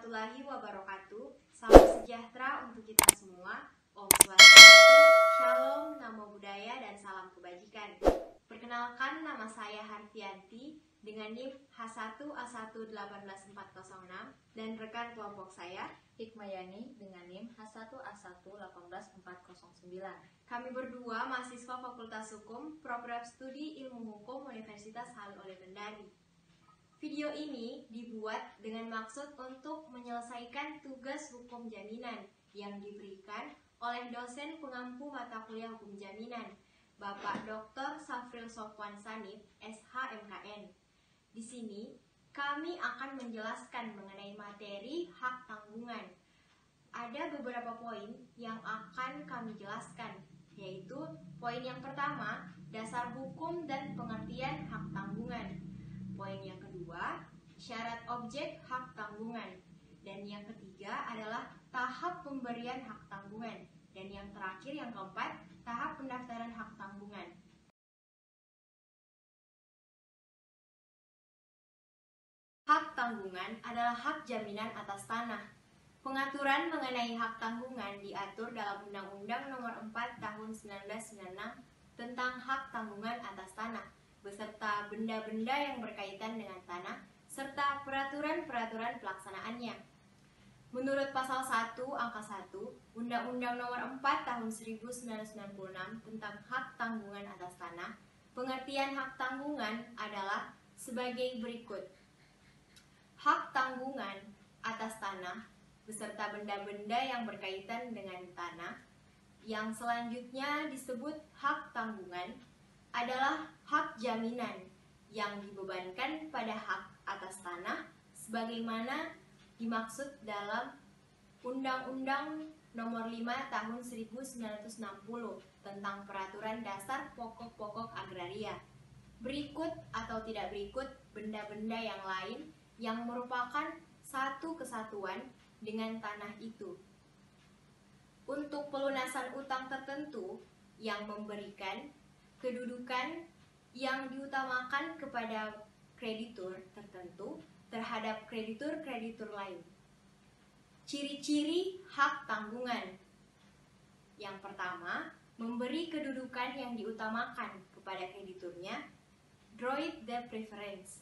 warahmatullahi wabarakatuh. Salam sejahtera untuk kita semua. Om Swastiastu, Shalom, Namo Buddhaya, dan salam kebajikan. Perkenalkan, nama saya Harfianti dengan NIM H1A1-18406 dan rekan kelompok saya Hikmayani dengan NIM H1A1-18409. Kami berdua mahasiswa Fakultas Hukum, Program Studi Ilmu Hukum Universitas Halim Oleh Kendari. Video ini dibuat dengan maksud untuk menyelesaikan tugas hukum jaminan yang diberikan oleh dosen pengampu mata kuliah hukum jaminan, Bapak Dr. Safril Sofwan Sanif, SH-MKN. Di sini kami akan menjelaskan mengenai materi hak tanggungan. Ada beberapa poin yang akan kami jelaskan, yaitu poin yang pertama, dasar hukum dan pengertian hak tanggungan. Poin yang kedua, syarat objek hak tanggungan. Dan yang ketiga adalah tahap pemberian hak tanggungan. Dan yang terakhir, yang keempat, tahap pendaftaran hak tanggungan. Hak tanggungan adalah hak jaminan atas tanah. Pengaturan mengenai hak tanggungan diatur dalam Undang-Undang Nomor 4 Tahun 1996 tentang hak tanggungan atas tanah, beserta benda-benda yang berkaitan dengan tanah, serta peraturan-peraturan pelaksanaannya. Menurut Pasal 1 Angka 1 Undang-Undang Nomor 4 Tahun 1996 tentang hak tanggungan atas tanah, pengertian hak tanggungan adalah sebagai berikut. Hak tanggungan atas tanah beserta benda-benda yang berkaitan dengan tanah, yang selanjutnya disebut hak tanggungan, adalah hak jaminan yang dibebankan pada hak atas tanah sebagaimana dimaksud dalam Undang-Undang Nomor 5 Tahun 1960 tentang Peraturan Dasar Pokok-Pokok Agraria. Berikut atau tidak berikut benda-benda yang lain yang merupakan satu kesatuan dengan tanah itu. Untuk pelunasan utang tertentu yang memberikan kedudukan yang diutamakan kepada kreditur tertentu terhadap kreditur-kreditur lain. Ciri-ciri hak tanggungan. Yang pertama, memberi kedudukan yang diutamakan kepada krediturnya, droit de préférence.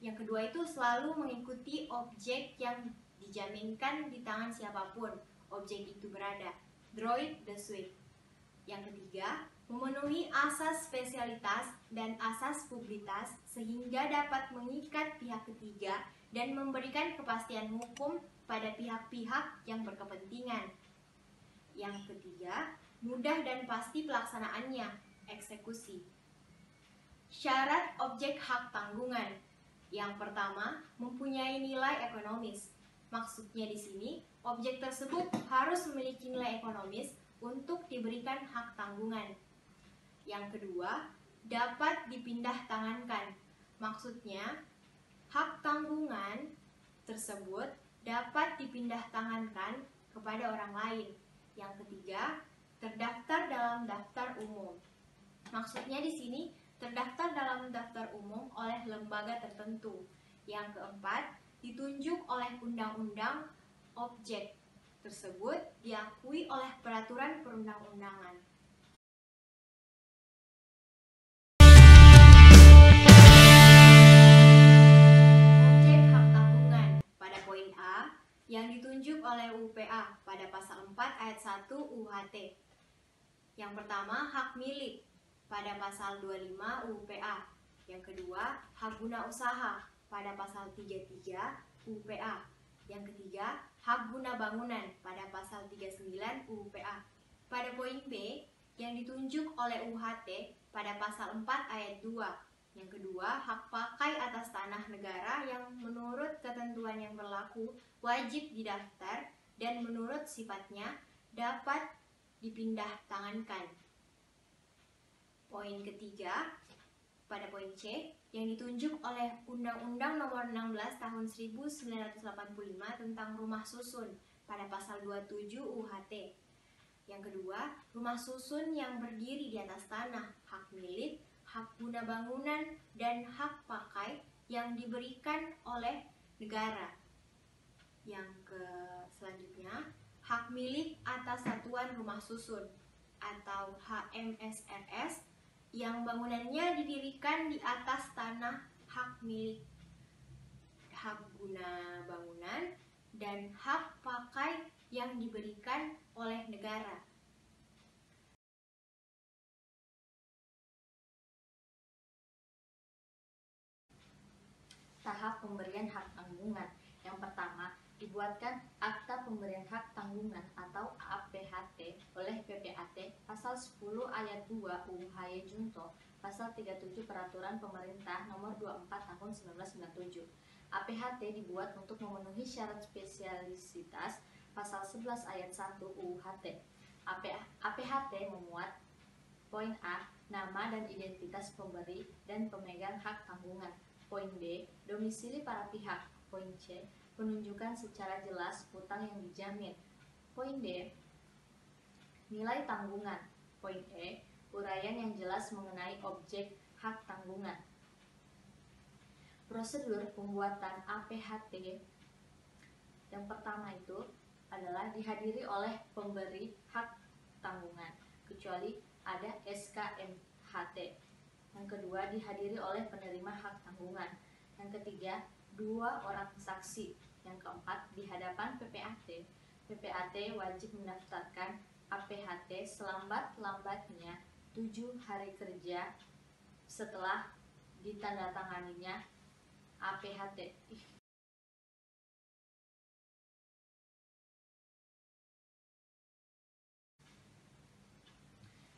Yang kedua itu selalu mengikuti objek yang dijaminkan di tangan siapapun objek itu berada, droit de suite. Yang ketiga, memenuhi asas spesialitas dan asas publitas sehingga dapat mengikat pihak ketiga dan memberikan kepastian hukum pada pihak-pihak yang berkepentingan. Yang ketiga, mudah dan pasti pelaksanaannya, eksekusi. Syarat objek hak tanggungan. Yang pertama, mempunyai nilai ekonomis. Maksudnya di sini, objek tersebut harus memiliki nilai ekonomis untuk diberikan hak tanggungan. Yang kedua, dapat dipindah tangankan. Maksudnya, hak tanggungan tersebut dapat dipindah tangankan kepada orang lain. Yang ketiga, terdaftar dalam daftar umum. Maksudnya di sini terdaftar dalam daftar umum oleh lembaga tertentu. Yang keempat, ditunjuk oleh undang-undang, objek tersebut diakui oleh peraturan perundang-undangan. Objek hak tanggungan pada poin A yang ditunjuk oleh UPA pada pasal 4 ayat 1 UHT. Yang pertama, hak milik pada pasal 25 UPA. Yang kedua, hak guna usaha pada pasal 33 UPA. Yang ketiga, hak guna bangunan pada pasal 39 UPA. Pada poin B, yang ditunjuk oleh UHT pada pasal 4 ayat 2. Yang kedua, hak pakai atas tanah negara yang menurut ketentuan yang berlaku wajib didaftar dan menurut sifatnya dapat dipindah tangankan. Poin ketiga, pada poin C, yang ditunjuk oleh Undang-Undang Nomor 16 Tahun 1985 tentang rumah susun pada pasal 27 UHT. Yang kedua, rumah susun yang berdiri di atas tanah, hak milik, hak guna bangunan, dan hak pakai yang diberikan oleh negara. Selanjutnya, hak milik atas satuan rumah susun atau HMSRS yang bangunannya didirikan di atas tanah hak milik, hak guna bangunan, dan hak pakai yang diberikan oleh negara. Tahap pemberian hak tanggungan. Yang pertama, dibuatkan Akta Pemberian Hak Tanggungan atau APHT oleh PPAT Pasal 10 Ayat 2 UU HY Junto, Pasal 37 Peraturan Pemerintah Nomor 24 Tahun 1997. APHT dibuat untuk memenuhi syarat spesialisitas Pasal 11 Ayat 1 UU HT. APHT memuat poin A, nama dan identitas pemberi dan pemegang hak tanggungan. Poin B, domisili para pihak. Poin C, penunjukan secara jelas hutang yang dijamin. Poin D, nilai tanggungan. Poin E, uraian yang jelas mengenai objek hak tanggungan. Prosedur pembuatan APHT yang pertama itu adalah dihadiri oleh pemberi hak tanggungan, kecuali ada SKMHT. Yang kedua, dihadiri oleh penerima hak tanggungan. Yang ketiga, 2 orang saksi. Yang keempat, di hadapan PPAT. PPAT wajib mendaftarkan APHT selambat-lambatnya 7 hari kerja setelah ditandatanganinya APHT.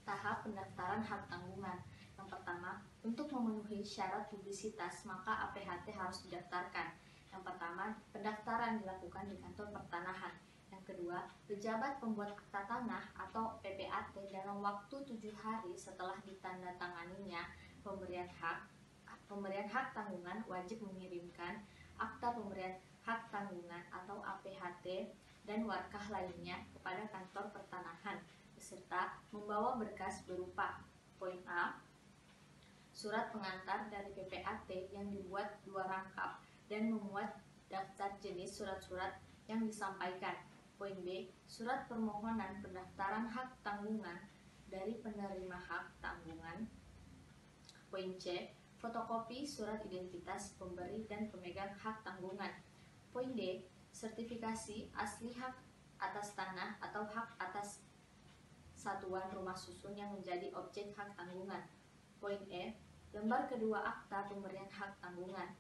Tahap pendaftaran hak tanggungan. Yang pertama, untuk memenuhi syarat publisitas, maka APHT harus didaftarkan. Yang pertama, pendaftaran dilakukan di kantor pertanahan. Yang kedua, pejabat pembuat akta tanah atau PPAT dalam waktu 7 hari setelah ditandatanganinya pemberian hak tanggungan wajib mengirimkan akta pemberian hak tanggungan atau APHT dan warkah lainnya kepada kantor pertanahan beserta membawa berkas berupa poin A, surat pengantar dari PPAT yang dibuat 2 rangkap dan memuat daftar jenis surat-surat yang disampaikan. Poin B, surat permohonan pendaftaran hak tanggungan dari penerima hak tanggungan. Poin C, fotokopi surat identitas pemberi dan pemegang hak tanggungan. Poin D, sertifikasi asli hak atas tanah atau hak atas satuan rumah susun yang menjadi objek hak tanggungan. Poin E, lembar kedua akta pemberian hak tanggungan.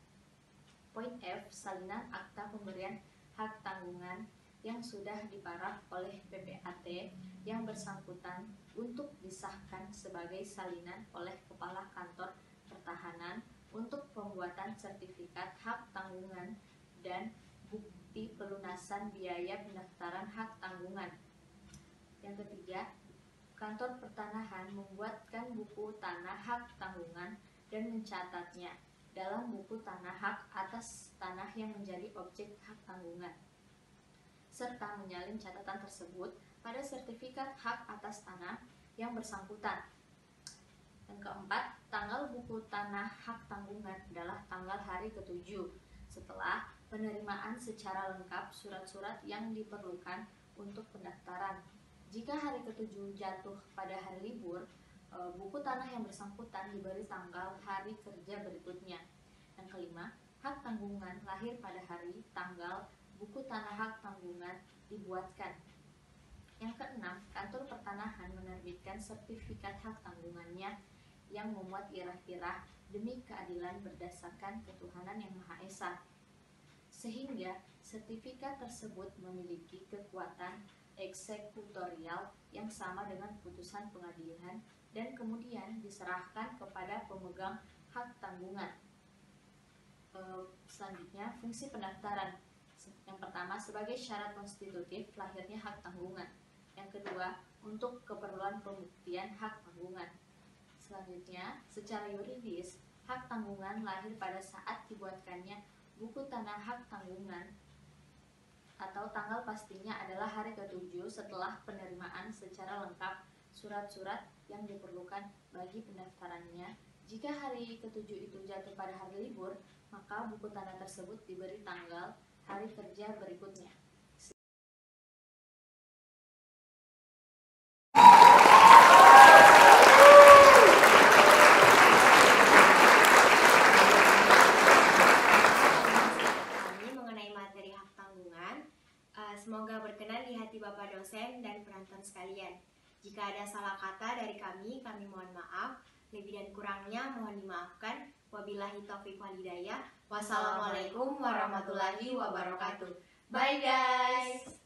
Poin F, salinan akta pemberian hak tanggungan yang sudah diparaf oleh PPAT yang bersangkutan untuk disahkan sebagai salinan oleh Kepala Kantor Pertahanan untuk pembuatan sertifikat hak tanggungan dan bukti pelunasan biaya pendaftaran hak tanggungan. Yang ketiga, Kantor Pertanahan membuatkan buku tanah hak tanggungan dan mencatatnya dalam buku tanah hak atas tanah yang menjadi objek hak tanggungan, serta menyalin catatan tersebut pada sertifikat hak atas tanah yang bersangkutan. Yang keempat, tanggal buku tanah hak tanggungan adalah tanggal hari ke-7 setelah penerimaan secara lengkap surat-surat yang diperlukan untuk pendaftaran. Jika hari ke-7 jatuh pada hari libur, buku tanah yang bersangkutan diberi tanggal hari kerja berikutnya. Yang kelima, hak tanggungan lahir pada hari tanggal buku tanah hak tanggungan dibuatkan. Yang keenam, Kantor Pertanahan menerbitkan sertifikat hak tanggungannya yang memuat irah-irah demi keadilan berdasarkan ketuhanan yang Maha Esa, sehingga sertifikat tersebut memiliki kekuatan eksekutorial yang sama dengan putusan pengadilan dan kemudian diserahkan kepada pemegang hak tanggungan. Selanjutnya, fungsi pendaftaran. Yang pertama, sebagai syarat konstitutif lahirnya hak tanggungan. Yang kedua, untuk keperluan pembuktian hak tanggungan. Selanjutnya, secara yuridis, hak tanggungan lahir pada saat dibuatkannya buku tanah hak tanggungan atau tanggal pastinya adalah hari ke-7 setelah penerimaan secara lengkap surat-surat yang diperlukan bagi pendaftarannya. Jika hari ke-7 itu jatuh pada hari libur, maka buku tanah tersebut diberi tanggal hari kerja berikutnya. Semoga berkenan di hati Bapak dosen dan penonton sekalian. Jika ada salah kata dari kami mohon maaf. Lebih dan kurangnya mohon dimaafkan. Wabillahi taufiq wal hidayah. Wassalamualaikum warahmatullahi wabarakatuh. Bye guys.